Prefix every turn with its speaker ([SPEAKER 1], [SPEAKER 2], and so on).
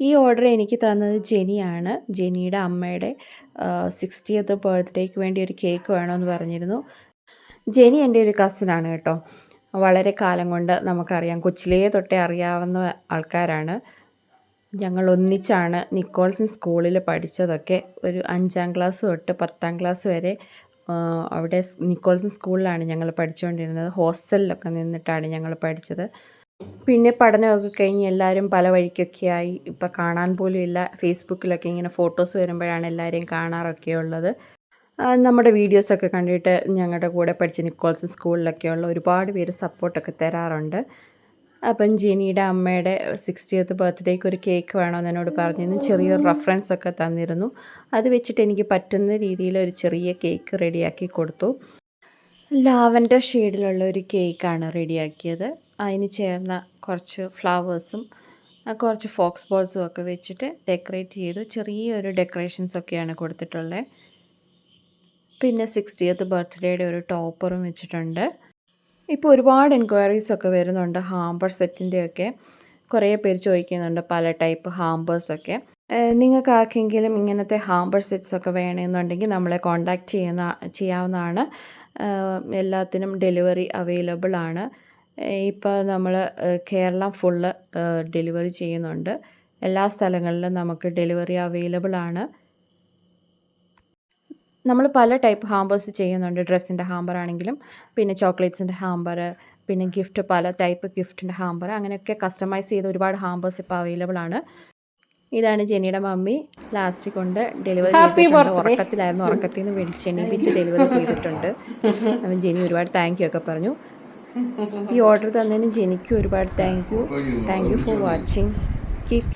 [SPEAKER 1] ഈ ഓർഡർ എനിക്ക് തന്നത് ജെനിയാണ്. ജെനിയുടെ അമ്മയുടെ 60th ബർത്ത്ഡേക്ക് വേണ്ടി ഒരു കേക്ക് വേണമെന്ന് പറഞ്ഞിരുന്നു. ജെനി എൻ്റെ ഒരു കസിനാണ് കേട്ടോ. വളരെ കാലം കൊണ്ട് നമുക്കറിയാം, കൊച്ചിലേ തൊട്ടേ അറിയാവുന്ന ആൾക്കാരാണ്. ഞങ്ങൾ ഒന്നിച്ചാണ് നിക്കോൾസൺ സ്കൂളിൽ പഠിച്ചതൊക്കെ. ഒരു 5ാം ക്ലാസ് തൊട്ട് 10ാം ക്ലാസ് വരെ അവിടെ നിക്കോൾസൺ സ്കൂളിലാണ് ഞങ്ങൾ പഠിച്ചുകൊണ്ടിരുന്നത്. ഹോസ്റ്റലിലൊക്കെ നിന്നിട്ടാണ് ഞങ്ങൾ പഠിച്ചത്. പിന്നെ പഠനമൊക്കെ കഴിഞ്ഞ് എല്ലാവരും പല വഴിക്കൊക്കെയായി. ഇപ്പം കാണാൻ പോലും ഇല്ല. ഫേസ്ബുക്കിലൊക്കെ ഇങ്ങനെ ഫോട്ടോസ് വരുമ്പോഴാണ് എല്ലാവരെയും കാണാറൊക്കെ ഉള്ളത്. നമ്മുടെ വീഡിയോസൊക്കെ കണ്ടിട്ട് ഞങ്ങളുടെ കൂടെ പഠിച്ച നിക്കോൾസൺ സ്കൂളിലൊക്കെയുള്ള ഒരുപാട് പേര് സപ്പോർട്ടൊക്കെ തരാറുണ്ട്. അപ്പം ജെനിയുടെ അമ്മയുടെ 60th ബർത്ത്ഡേക്ക് ഒരു കേക്ക് വേണമെന്ന് എന്നോട് പറഞ്ഞിരുന്നു. ചെറിയൊരു റെഫറൻസൊക്കെ തന്നിരുന്നു. അത് വെച്ചിട്ട് എനിക്ക് പറ്റുന്ന രീതിയിൽ ഒരു ചെറിയ കേക്ക് റെഡിയാക്കി കൊടുത്തു. ലാവൻഡർ ഷെയ്ഡിലുള്ള ഒരു കേക്കാണ് റെഡിയാക്കിയത്. അതിന് ചേർന്ന കുറച്ച് ഫ്ലവേഴ്സും കുറച്ച് ഫോക്സ് ബോൾസും ഒക്കെ വെച്ചിട്ട് ഡെക്കറേറ്റ് ചെയ്തു. ചെറിയൊരു ഡെക്കറേഷൻസൊക്കെയാണ് കൊടുത്തിട്ടുള്ളത്. പിന്നെ 60th ബർത്ത്ഡേയുടെ ഒരു ടോപ്പറും വെച്ചിട്ടുണ്ട്. ഇപ്പോൾ ഒരുപാട് എൻക്വയറീസൊക്കെ വരുന്നുണ്ട് ഹാമ്പർ സെറ്റിൻ്റെയൊക്കെ. കുറേ പേര് ചോദിക്കുന്നുണ്ട് പല ടൈപ്പ് ഹാമ്പേഴ്സൊക്കെ. നിങ്ങൾക്ക് ആർക്കെങ്കിലും ഇങ്ങനത്തെ ഹാമ്പർ സെറ്റ്സൊക്കെ വേണമെന്നുണ്ടെങ്കിൽ നമ്മളെ കോൺടാക്റ്റ് ചെയ്യാവുന്നതാണ്. എല്ലാത്തിനും ഡെലിവറി അവൈലബിൾ ആണ്. ഇപ്പോൾ നമ്മൾ കേരളം ഫുള്ള് ഡെലിവറി ചെയ്യുന്നുണ്ട്. എല്ലാ സ്ഥലങ്ങളിലും നമുക്ക് ഡെലിവറി അവൈലബിൾ ആണ്. നമ്മൾ പല ടൈപ്പ് ഹാമ്പേഴ്സ് ചെയ്യുന്നുണ്ട്. ഡ്രസ്സിൻ്റെ ഹാമ്പർ ആണെങ്കിലും, പിന്നെ ചോക്ലേറ്റ്സിൻ്റെ ഹാമ്പർ, പിന്നെ ഗിഫ്റ്റ്, പല ടൈപ്പ് ഗിഫ്റ്റിൻ്റെ ഹാമ്പർ, അങ്ങനെയൊക്കെ കസ്റ്റമൈസ് ചെയ്ത ഒരുപാട് ഹാമ്പേഴ്സ് ഇപ്പോൾ അവൈലബിൾ ആണ്. ഇതാണ് ജെനിയുടെ മമ്മി ലാസ്റ്റ് കൊണ്ട് ഡെലിവറി ചെയ്തിട്ടുണ്ട്. ഉറക്കത്തിലായിരുന്നു, ഉറക്കത്തിൽ നിന്ന് എണീപ്പിച്ച് ഡെലിവറി ചെയ്തിട്ടുണ്ട്. അപ്പം ജെനി ഒരുപാട് താങ്ക് യു ഒക്കെ പറഞ്ഞു. ഈ ഓർഡർ തന്നതിന് ജെനിക്ക് ഒരുപാട് thank you for watching. Keep